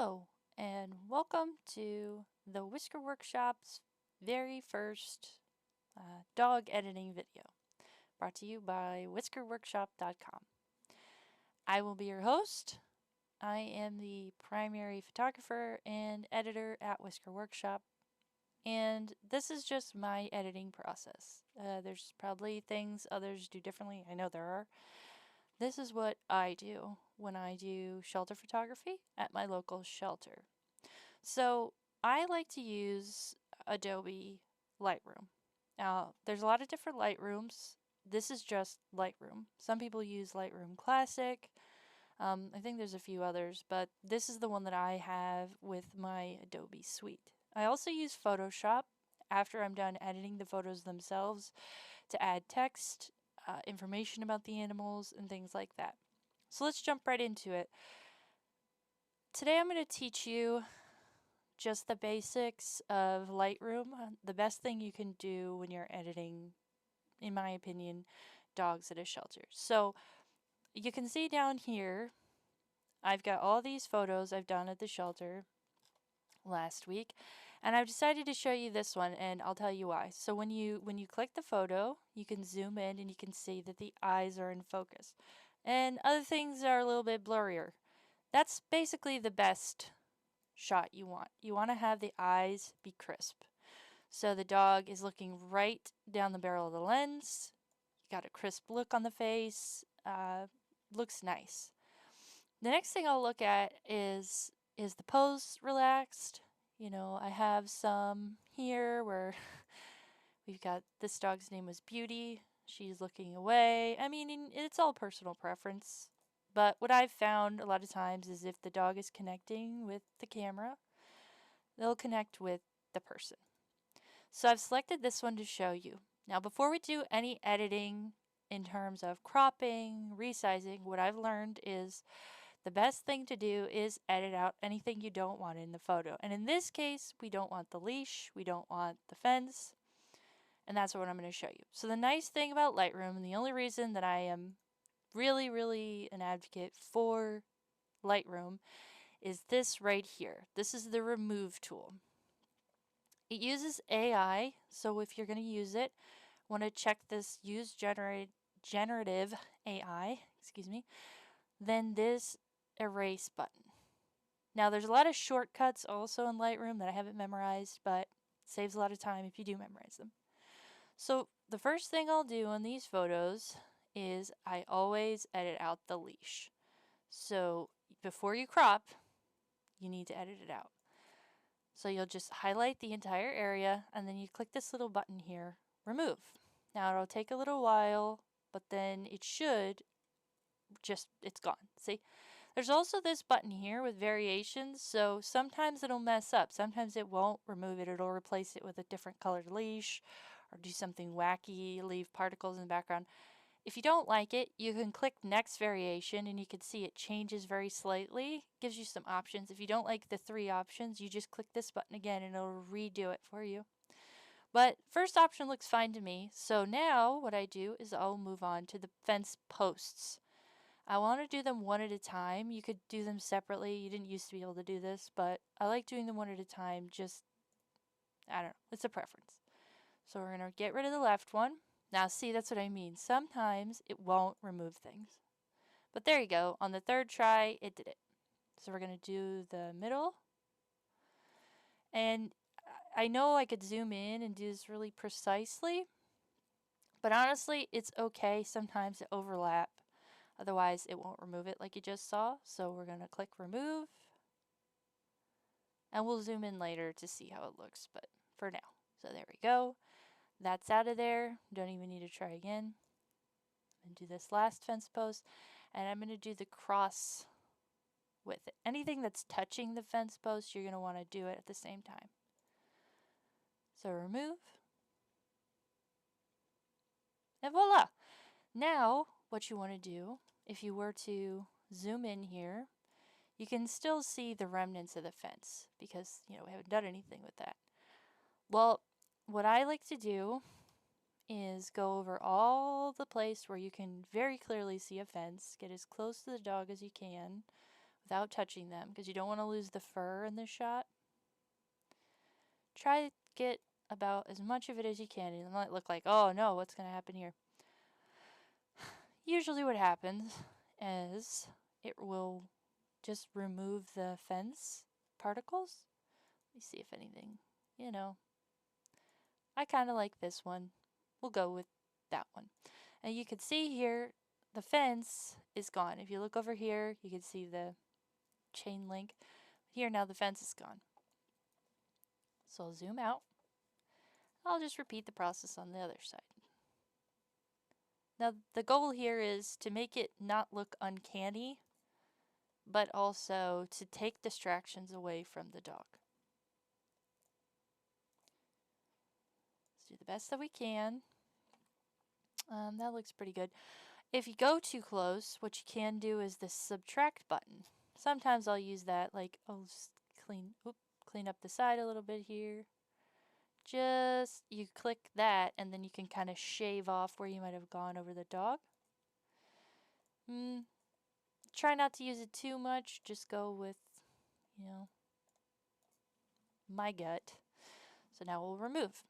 Hello, and welcome to the Whisker Workshop's very first dog editing video, brought to you by whiskerworkshop.com. I will be your host. I am the primary photographer and editor at Whisker Workshop, and this is just my editing process. There's probably things others do differently. I know there are. This is what I do when I do shelter photography at my local shelter. So I like to use Adobe Lightroom. Now, there's a lot of different Lightrooms. This is just Lightroom. Some people use Lightroom Classic. I think there's a few others, but this is the one that I have with my Adobe suite. I also use Photoshop after I'm done editing the photos themselves to add text, information about the animals, and things like that. So let's jump right into it. Today I'm going to teach you just the basics of Lightroom. The best thing you can do when you're editing, in my opinion, dogs at a shelter. So you can see down here, I've got all these photos I've done at the shelter last week, and I've decided to show you this one, and I'll tell you why. So when you click the photo, you can zoom in and you can see that the eyes are in focus, and other things are a little bit blurrier. That's basically the best shot you want. You want to have the eyes be crisp. So the dog is looking right down the barrel of the lens. You got a crisp look on the face. Looks nice. The next thing I'll look at is the pose relaxed? You know, I have some here where we've got this dog's name was Beauty. She's looking away. I mean, it's all personal preference. But what I've found a lot of times is if the dog is connecting with the camera, they'll connect with the person. So I've selected this one to show you. Now before we do any editing in terms of cropping, resizing, what I've learned is the best thing to do is edit out anything you don't want in the photo. And in this case, we don't want the leash, we don't want the fence, and that's what I'm going to show you. So the nice thing about Lightroom, and the only reason that I am really an advocate for Lightroom, is this right here. This is the remove tool. It uses AI, so if you're going to use it, want to check this use generative AI, then this erase button. Now there's a lot of shortcuts also in Lightroom that I haven't memorized, but it saves a lot of time if you do memorize them. So the first thing I'll do on these photos is I always edit out the leash. So before you crop, you need to edit it out. So you'll just highlight the entire area and then you click this little button here, remove. Now it'll take a little while, but then it should it's gone. See? There's also this button here with variations, so sometimes it'll mess up. Sometimes it won't remove it. It'll replace it with a different colored leash or do something wacky, leave particles in the background. If you don't like it, you can click next variation and you can see it changes very slightly. Gives you some options. If you don't like the 3 options, you just click this button again and it'll redo it for you. But first option looks fine to me. So now what I do is I'll move on to the fence posts. I want to do them one at a time. You could do them separately. You didn't used to be able to do this, but I like doing them one at a time. Just, I don't know. It's a preference. So we're going to get rid of the left one. Now see, that's what I mean. Sometimes it won't remove things. But there you go. On the 3rd try, it did it. So we're going to do the middle. And I know I could zoom in and do this really precisely, but honestly, it's okay sometimes to overlap. Otherwise, it won't remove it like you just saw. So we're going to click remove. And we'll zoom in later to see how it looks, but for now. So there we go. That's out of there. Don't even need to try again. I'm going to do this last fence post. And I'm going to do the cross with it. Anything that's touching the fence post, you're going to want to do it at the same time. So remove. And voila! Now, what you want to do, if you were to zoom in here, you can still see the remnants of the fence because, we haven't done anything with that. Well, what I like to do is go over all the place where you can very clearly see a fence, get as close to the dog as you can without touching them because you don't want to lose the fur in this shot. Try to get about as much of it as you can. It might look like, oh no, what's going to happen here? Usually what happens is it will just remove the fence particles. Let me see if anything, I kind of like this one. We'll go with that one. And you can see here, the fence is gone. If you look over here, you can see the chain link. Here now the fence is gone. So I'll zoom out. I'll just repeat the process on the other side. Now the goal here is to make it not look uncanny, but also to take distractions away from the dog. Let's do the best that we can. That looks pretty good. If you go too close, what you can do is the subtract button. Sometimes I'll use that, like I'll just clean up the side a little bit here. Just, you click that and then you can kind of shave off where you might have gone over the dog. Try not to use it too much, just go with, my gut. So now we'll remove.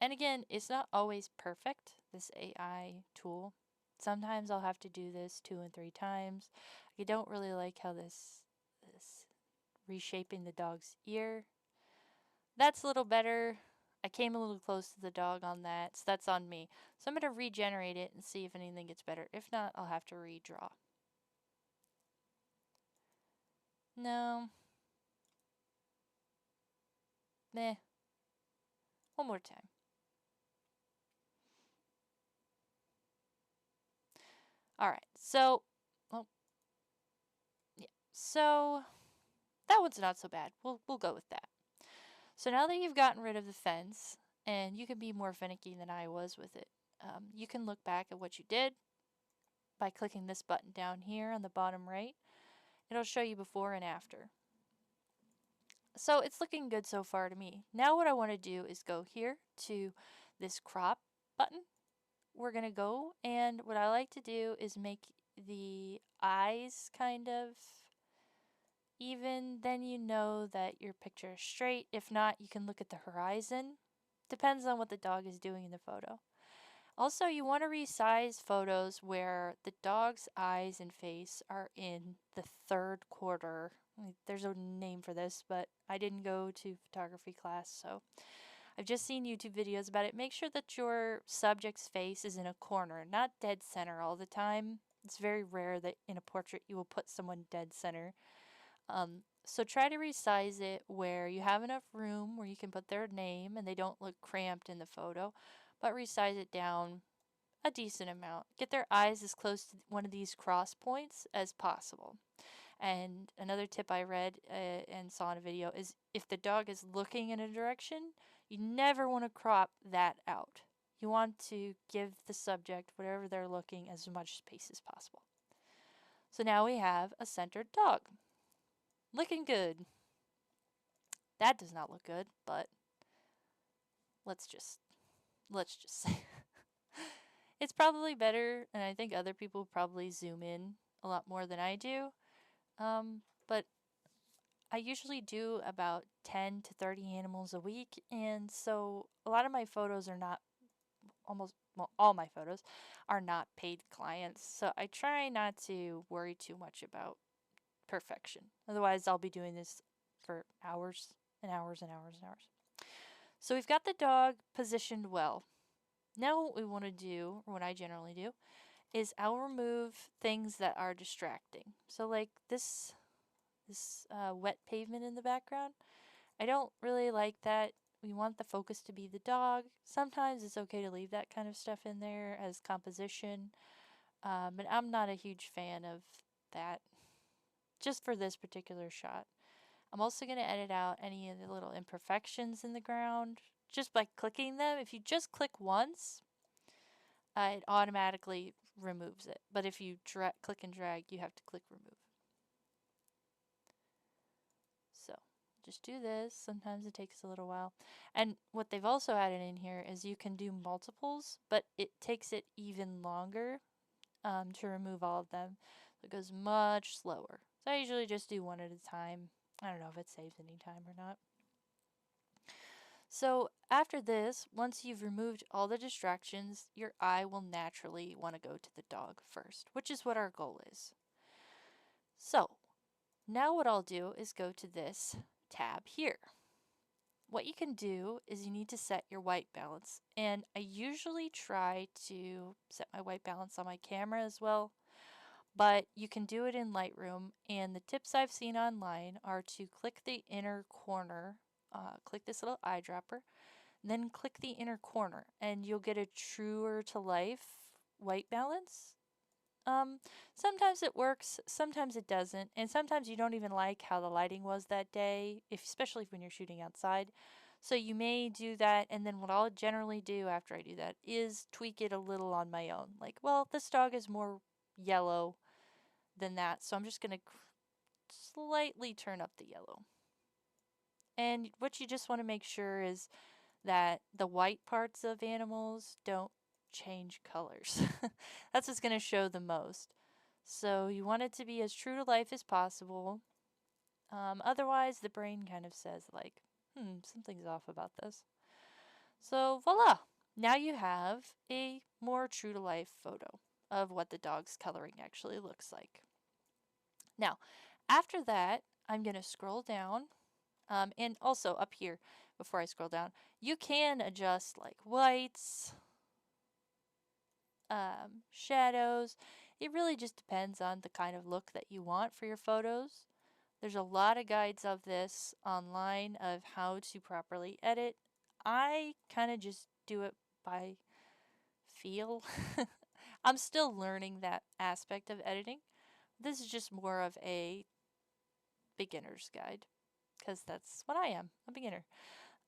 And again, it's not always perfect, this AI tool. Sometimes I'll have to do this 2 and 3 times. I don't really like how this reshaping the dog's ear. That's a little better. I came a little close to the dog on that, so that's on me. So I'm going to regenerate it and see if anything gets better. If not, I'll have to redraw. No. Meh. One more time. Alright, so, so that one's not so bad. We'll go with that. So now that you've gotten rid of the fence, and you can be more finicky than I was with it, you can look back at what you did by clicking this button down here on the bottom right. It'll show you before and after. So it's looking good so far to me. Now what I want to do is go here to this crop button. We're going to go, and what I like to do is make the eyes kind of even. Then you know that your picture is straight. If not, you can look at the horizon. Depends on what the dog is doing in the photo. Also, you want to resize photos where the dog's eyes and face are in the 3rd quarter. There's a name for this, but I didn't go to photography class, so I've just seen YouTube videos about it. Make sure that your subject's face is in a corner, not dead center all the time. It's very rare that in a portrait you will put someone dead center. So try to resize it where you have enough room where you can put their name and they don't look cramped in the photo, but resize it down a decent amount. Get their eyes as close to one of these cross points as possible. And another tip I read and saw in a video is if the dog is looking in a direction, you never want to crop that out. You want to give the subject, whatever they're looking, as much space as possible. So now we have a centered dog. Looking good. That does not look good, but let's just say it's probably better, and I think other people probably zoom in a lot more than I do. But I usually do about 10 to 30 animals a week, and so a lot of my photos are not all my photos are not paid clients. So I try not to worry too much about perfection. Otherwise, I'll be doing this for hours and hours and hours and hours. So we've got the dog positioned well. Now what we want to do, or what I generally do, is I'll remove things that are distracting. So like this wet pavement in the background. I don't really like that. We want the focus to be the dog. Sometimes it's okay to leave that kind of stuff in there as composition. But I'm not a huge fan of that just for this particular shot. I'm also going to edit out any of the little imperfections in the ground just by clicking them. If you just click once, it automatically removes it. But if you click and drag, you have to click remove. So just do this. Sometimes it takes a little while. And what they've also added in here is you can do multiples, but it takes it even longer to remove all of them. It goes much slower. So I usually just do one at a time. I don't know if it saves any time or not. So after this, once you've removed all the distractions, your eye will naturally want to go to the dog first, which is what our goal is. So now what I'll do is go to this tab here. What you can do is you need to set your white balance, and I usually try to set my white balance on my camera as well, but you can do it in Lightroom, and the tips I've seen online are to click the inner corner, click this little eyedropper, then click the inner corner, and you'll get a truer to life white balance. Um, Sometimes it works, sometimes it doesn't, and sometimes you don't even like how the lighting was that day, especially when you're shooting outside. So you may do that, and then what I'll generally do after I do that is tweak it a little on my own. Like, well, this dog is more yellow than that, so I'm just going to slightly turn up the yellow. And what you just want to make sure is that the white parts of animals don't change colors. That's what's going to show the most. So you want it to be as true to life as possible. Otherwise, the brain kind of says, like, something's off about this. So voila! Now you have a more true to life photo of what the dog's coloring actually looks like. Now, after that, I'm going to scroll down. And also up here, before I scroll down, you can adjust like whites, shadows. It really just depends on the kind of look that you want for your photos. There's a lot of guides of this online of how to properly edit. I kind of just do it by feel. I'm still learning that aspect of editing. This is just more of a beginner's guide because that's what I am, a beginner.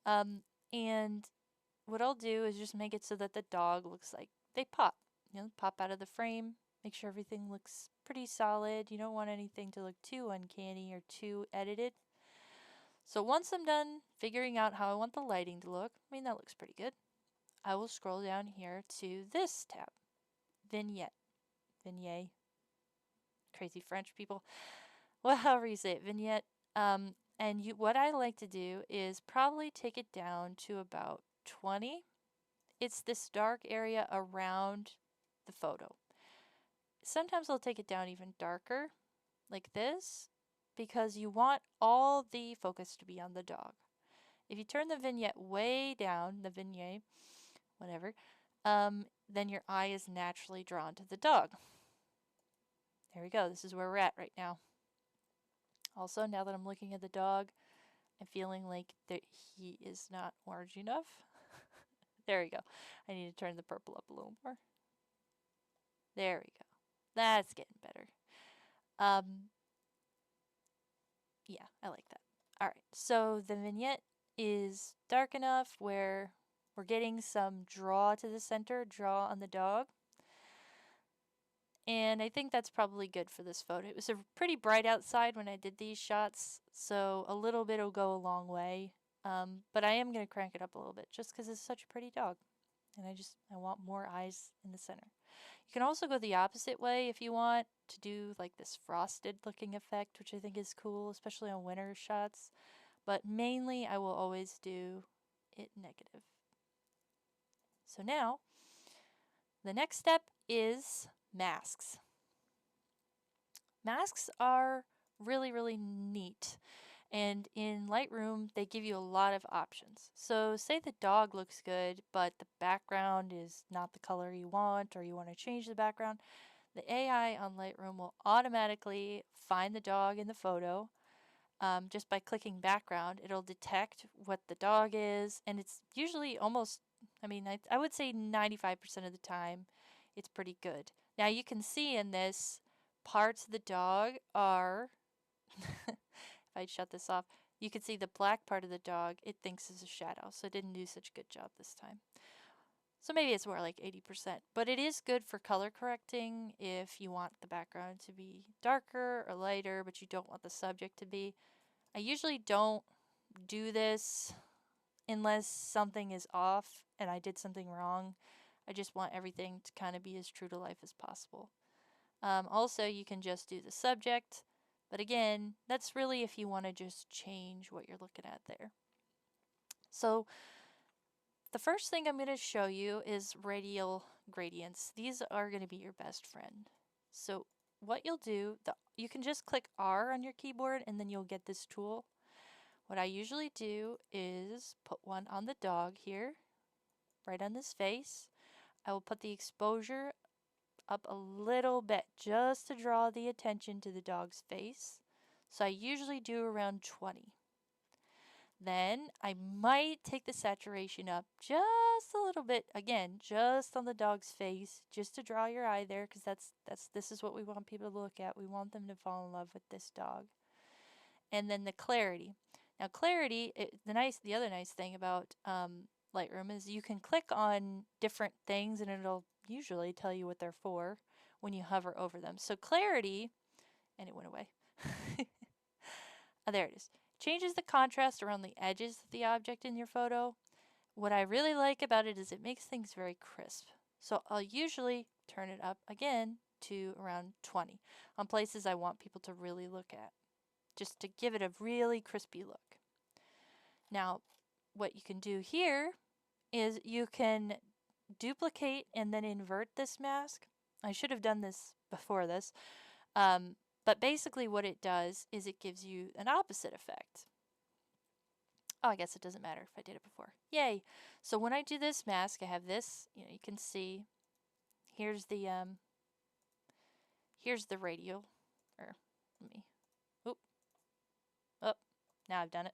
Um, and what I'll do is just make it so that the dog looks like they pop. Pop out of the frame. Make sure everything looks pretty solid. You don't want anything to look too uncanny or too edited. So once I'm done figuring out how I want the lighting to look, that looks pretty good, I will scroll down here to this tab, Vignette. Vignette. Crazy French people. Well, however you say it, Vignette. What I like to do is probably take it down to about 20. It's this dark area around the photo. Sometimes I'll take it down even darker, like this, because you want all the focus to be on the dog. If you turn the vignette way down, the vignette, whatever, then your eye is naturally drawn to the dog. There we go. This is where we're at right now. Also, now that I'm looking at the dog, I'm feeling like he is not orange enough. There we go. I need to turn the purple up a little more. There we go. That's getting better. Yeah, I like that. All right, so the vignette is dark enough where we're getting some draw to the center, draw on the dog. And I think that's probably good for this photo. It was pretty bright outside when I did these shots, so a little bit will go a long way. But I am going to crank it up a little bit just because it's such a pretty dog. And I want more eyes in the center. You can also go the opposite way if you want to do like this frosted looking effect, which I think is cool, especially on winter shots. But mainly I will always do it negative. So now, the next step is masks. Masks are really, really neat. And in Lightroom, they give you a lot of options. So say the dog looks good, but the background is not the color you want, or you want to change the background. The AI on Lightroom will automatically find the dog in the photo. Just by clicking background, it'll detect what the dog is, and it's usually almost, I would say 95% of the time, it's pretty good. Now you can see in this, parts of the dog are, if I shut this off, you can see the black part of the dog, it thinks is a shadow, so it didn't do such a good job this time. So maybe it's more like 80%, but it is good for color correcting if you want the background to be darker or lighter, but you don't want the subject to be. I usually don't do this unless something is off and I did something wrong. I just want everything to kind of be as true to life as possible. Also, you can just do the subject, But again, that's really if you want to just change what you're looking at there. So the first thing I'm going to show you is radial gradients. These are going to be your best friend. So what you'll do, you can just click R on your keyboard and then you'll get this tool. What I usually do is put one on the dog here, right on this face. I will put the exposure up a little bit just to draw the attention to the dog's face. So I usually do around 20. Then I might take the saturation up just a little bit, again, just on the dog's face, just to draw your eye there, because this is what we want people to look at. We want them to fall in love with this dog. And then the clarity. Now clarity, the other nice thing about Lightroom is you can click on different things and it'll usually tell you what they're for when you hover over them. So clarity, and it went away. Oh, there it is. Changes the contrast around the edges of the object in your photo. What I really like about it is it makes things very crisp. So I'll usually turn it up again to around 20 on places I want people to really look at, just to give it a really crispy look. Now, what you can do here is you can duplicate and then invert this mask. I should have done this before this. But basically what it does is it gives you an opposite effect. Oh, I guess it doesn't matter if I did it before. Yay! So when I do this mask, I have this, you can see, here's the radial, or now I've done it.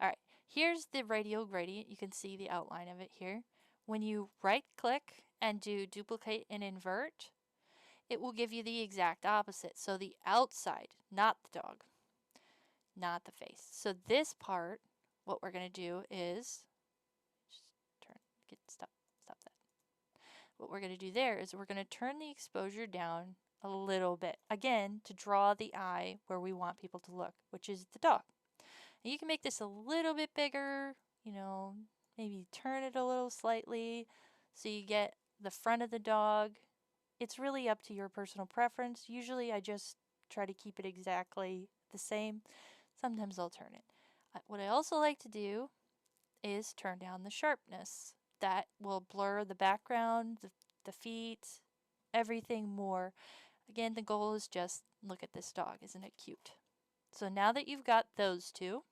All right, here's the radial gradient. You can see the outline of it here. When you right click and do duplicate and invert, it will give you the exact opposite. So the outside, not the dog, not the face. So this part, what we're going to do is stop that. What we're going to do there is we're going to turn the exposure down a little bit, again, to draw the eye where we want people to look, which is the dog. And you can make this a little bit bigger, maybe turn it a little slightly so you get the front of the dog. It's really up to your personal preference. Usually I just try to keep it exactly the same. Sometimes I'll turn it. What I also like to do is turn down the sharpness. That will blur the background, the feet, everything more. Again, the goal is just look at this dog. Isn't it cute? So now that you've got those two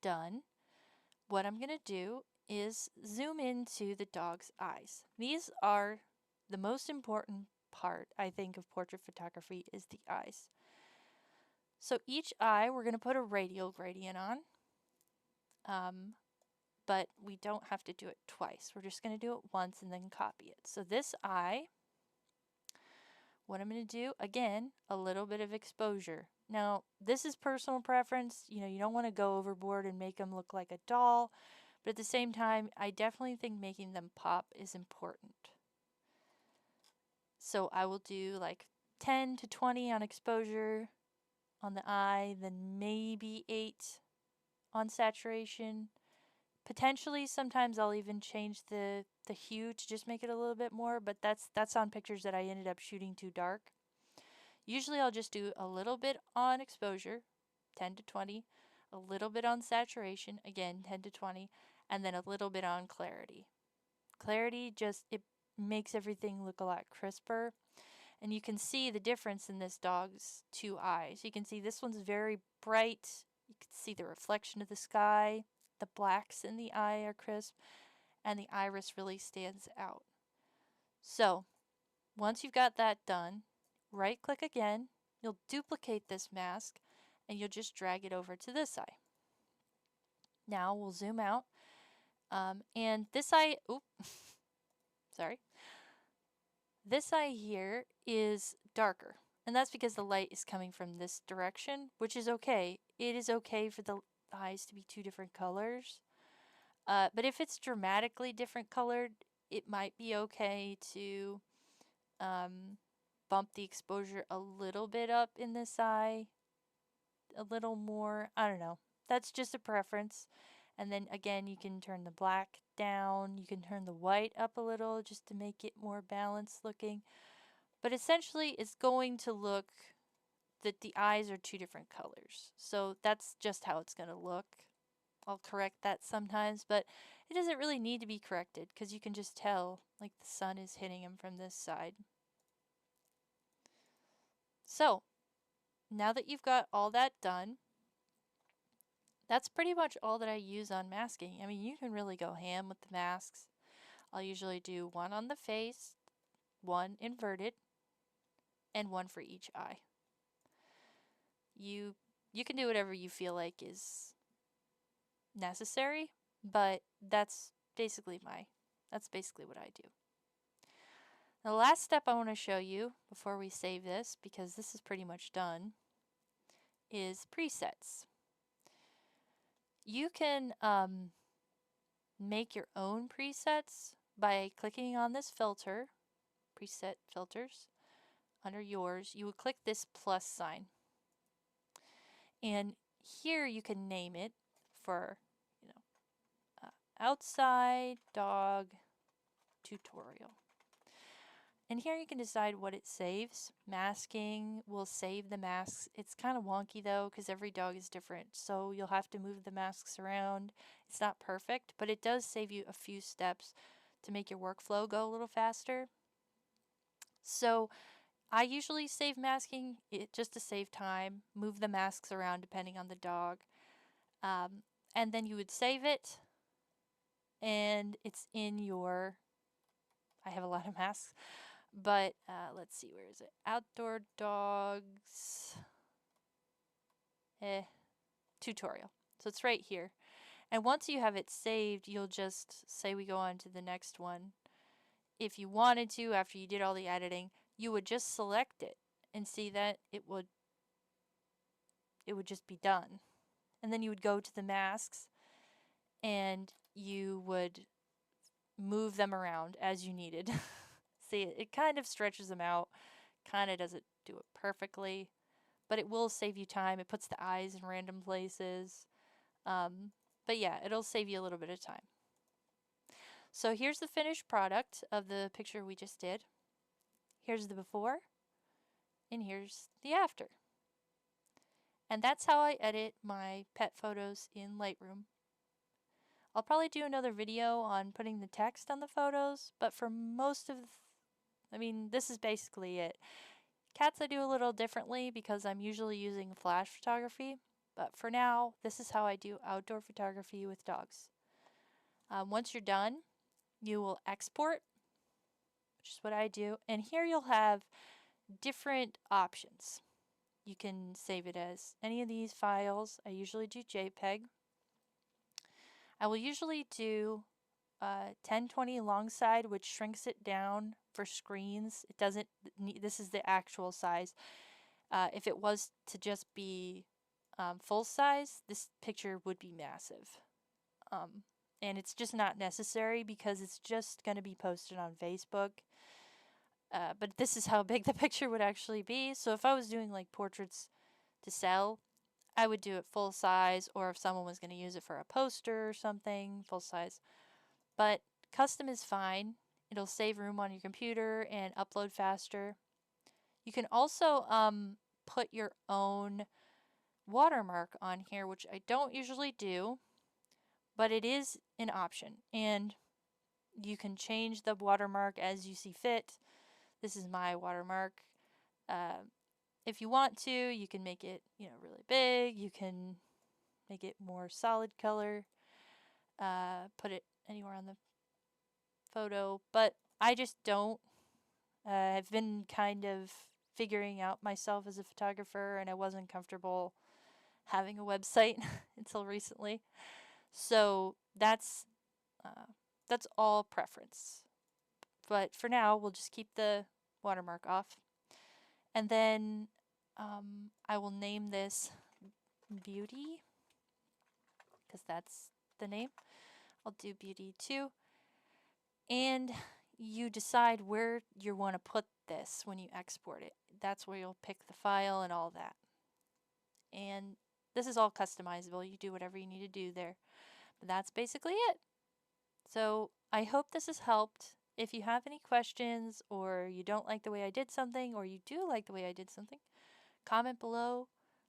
done, what I'm going to do is zoom into the dog's eyes. These are the most important part, I think, of portrait photography is the eyes. So each eye we're going to put a radial gradient on, but we don't have to do it twice. We're just going to do it once and then copy it. So this eye, what I'm going to do, again, a little bit of exposure. Now, this is personal preference. You don't want to go overboard and make them look like a doll, but at the same time, I definitely think making them pop is important. So I will do like 10 to 20 on exposure on the eye, then maybe 8 on saturation. Potentially, sometimes I'll even change the hue to just make it a little bit more, but that's on pictures that I ended up shooting too dark. Usually I'll just do a little bit on exposure, 10 to 20, a little bit on saturation, again 10 to 20, and then a little bit on clarity. Clarity it makes everything look a lot crisper, and you can see the difference in this dog's two eyes. You can see this one's very bright. You can see the reflection of the sky. The blacks in the eye are crisp, and the iris really stands out. So once you've got that done, right click again, you'll duplicate this mask, and you'll just drag it over to this eye. Now we'll zoom out, and this eye, sorry, this eye here is darker, and that's because the light is coming from this direction, which is okay. It is okay for the eyes to be two different colors, but if it's dramatically different colored, it might be okay to bump the exposure a little bit up in this eye, a little more. I don't know. That's just a preference. And then again, you can turn the black down. You can turn the white up a little just to make it more balanced looking. But essentially, it's going to look that the eyes are two different colors. So that's just how it's going to look. I'll correct that sometimes, but it doesn't really need to be corrected because you can just tell like the sun is hitting him from this side. So now that you've got all that done, that's pretty much all that I use on masking. I mean, you can really go ham with the masks. I'll usually do one on the face, one inverted, and one for each eye. You can do whatever you feel like is necessary, but that's basically what I do. The last step I want to show you before we save this, because this is pretty much done, is presets. You can make your own presets by clicking on this filter, preset filters, under yours. You would click this plus sign. And here you can name it for, outside dog tutorial. And here you can decide what it saves. Masking will save the masks. It's kind of wonky though because every dog is different. So you'll have to move the masks around. It's not perfect, but it does save you a few steps to make your workflow go a little faster. So I usually save masking just to save time, move the masks around depending on the dog. And then you would save it and it's in your, I have a lot of masks. But let's see, where is it? Outdoor dogs tutorial. So it's right here. And once you have it saved, you'll just say we go on to the next one. If you wanted to, after you did all the editing, you would just select it and see that it would just be done. And then you would go to the masks and you would move them around as you needed. See, it kind of stretches them out, kind of doesn't do it perfectly, but it will save you time. It puts the eyes in random places. But yeah, it'll save you a little bit of time. So here's the finished product of the picture we just did. Here's the before, and here's the after. And that's how I edit my pet photos in Lightroom. I'll probably do another video on putting the text on the photos, but for most of this is basically it. Cats I do a little differently because I'm usually using flash photography, but for now, this is how I do outdoor photography with dogs. Once you're done, you will export, which is what I do, and here you'll have different options. You can save it as any of these files. I usually do JPEG. I will usually do 1020 alongside, which shrinks it down for screens. It doesn't need, this is the actual size. If it was to just be full size, this picture would be massive. And it's just not necessary because it's just going to be posted on Facebook. But this is how big the picture would actually be. So if I was doing like portraits to sell, I would do it full size, or if someone was going to use it for a poster or something, full size. But custom is fine. It'll save room on your computer and upload faster. You can also put your own watermark on here, which I don't usually do, but it is an option. And you can change the watermark as you see fit. This is my watermark. If you want to, you can make it, really big. You can make it more solid color. Put it anywhere on the photo, but I just don't. I've been kind of figuring out myself as a photographer, and I wasn't comfortable having a website until recently. So that's all preference. But for now, we'll just keep the watermark off. And then I will name this Beauty, because that's the name. I'll do Beauty 2. And you decide where you want to put this when you export it. That's where you'll pick the file and all that. And this is all customizable. You do whatever you need to do there. But that's basically it. So I hope this has helped. If you have any questions, or you don't like the way I did something, or you do like the way I did something, comment below,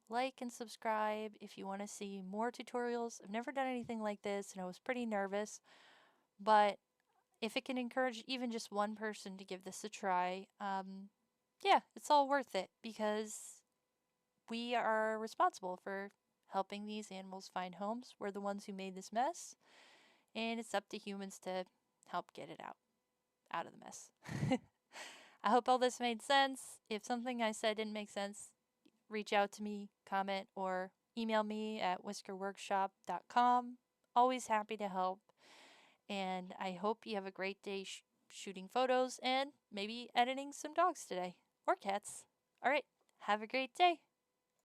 like and subscribe if you want to see more tutorials. I've never done anything like this and I was pretty nervous, but if it can encourage even just one person to give this a try, yeah, it's all worth it because we are responsible for helping these animals find homes. We're the ones who made this mess, and it's up to humans to help get it out of the mess. I hope all this made sense. If something I said didn't make sense, reach out to me, comment, or email me at whiskerworkshop.com. Always happy to help. And I hope you have a great day shooting photos and maybe editing some dogs today or cats. All right, have a great day.